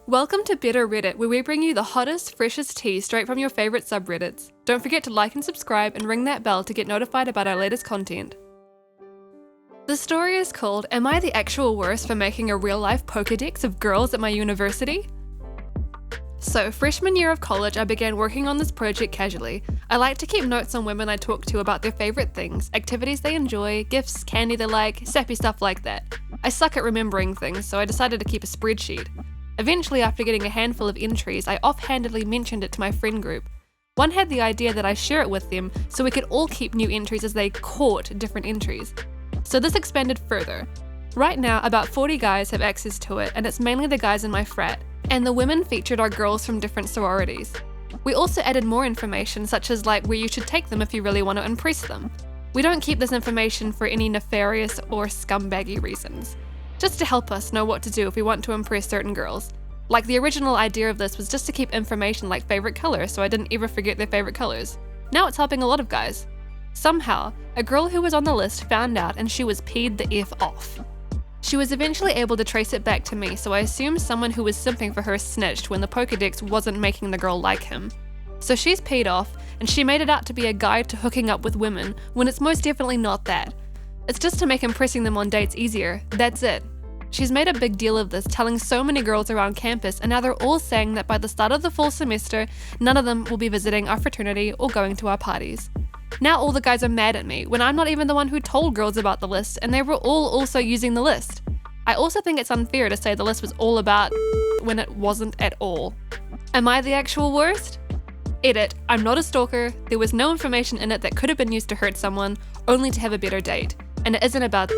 Welcome to Better Reddit, where we bring you the hottest, freshest tea straight from your favourite subreddits. Don't forget to like and subscribe and ring that bell to get notified about our latest content. The story is called, Am I the Actual Worst for Making a Real-Life Pokedex of Girls at My University? So, freshman year of college, I began working on this project casually. I like to keep notes on women I talk to about their favourite things, activities they enjoy, gifts, candy they like, sappy stuff like that. I suck at remembering things, so I decided to keep a spreadsheet. Eventually, after getting a handful of entries, I offhandedly mentioned it to my friend group. One had the idea that I share it with them so we could all keep new entries as they caught different entries. So this expanded further. Right now, about 40 guys have access to it, and it's mainly the guys in my frat, and the women featured are girls from different sororities. We also added more information, such as like where you should take them if you really want to impress them. We don't keep this information for any nefarious or scumbaggy reasons. Just to help us know what to do if we want to impress certain girls. Like, the original idea of this was just to keep information like favorite color so I didn't ever forget their favorite colors. Now it's helping a lot of guys. Somehow, a girl who was on the list found out and she was peed the F off. She was eventually able to trace it back to me, so I assumed someone who was simping for her snitched when the Pokedex wasn't making the girl like him. So she's peed off, and she made it out to be a guide to hooking up with women, when it's most definitely not that. It's just to make impressing them on dates easier, that's it. She's made a big deal of this, telling so many girls around campus, and now they're all saying that by the start of the fall semester, none of them will be visiting our fraternity or going to our parties. Now all the guys are mad at me, when I'm not even the one who told girls about the list, and they were all also using the list. I also think it's unfair to say the list was all about when it wasn't at all. Am I the actual worst? Edit, I'm not a stalker, there was no information in it that could have been used to hurt someone, only to have a better date. And it isn't about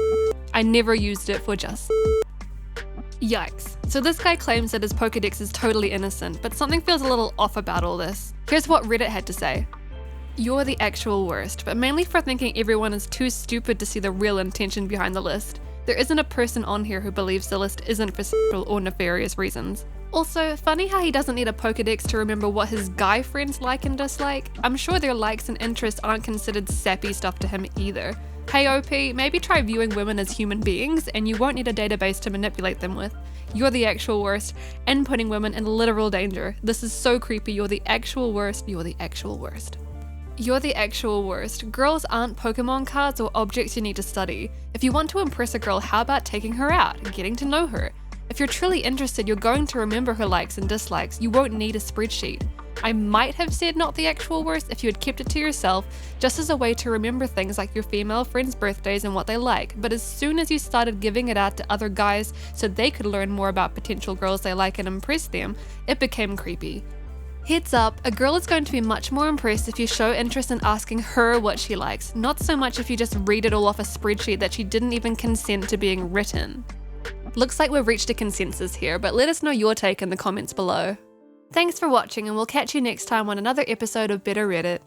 I never used it for just Yikes. So this guy claims that his Pokedex is totally innocent, but something feels a little off about all this. Here's what Reddit had to say. You're the actual worst, but mainly for thinking everyone is too stupid to see the real intention behind the list. There isn't a person on here who believes the list isn't for sexual or nefarious reasons. Also, funny how he doesn't need a Pokedex to remember what his guy friends like and dislike. I'm sure their likes and interests aren't considered sappy stuff to him either. Hey OP, maybe try viewing women as human beings and you won't need a database to manipulate them with. You're the actual worst, and putting women in literal danger. This is so creepy, you're the actual worst, you're the actual worst. You're the actual worst. Girls aren't Pokemon cards or objects you need to study. If you want to impress a girl, how about taking her out and getting to know her? If you're truly interested, you're going to remember her likes and dislikes. You won't need a spreadsheet. I might have said not the actual worst if you had kept it to yourself, just as a way to remember things like your female friends' birthdays and what they like, but as soon as you started giving it out to other guys so they could learn more about potential girls they like and impress them, it became creepy. Heads up, a girl is going to be much more impressed if you show interest in asking her what she likes, not so much if you just read it all off a spreadsheet that she didn't even consent to being written. Looks like we've reached a consensus here, but let us know your take in the comments below. Thanks for watching, and we'll catch you next time on another episode of Better Reddit.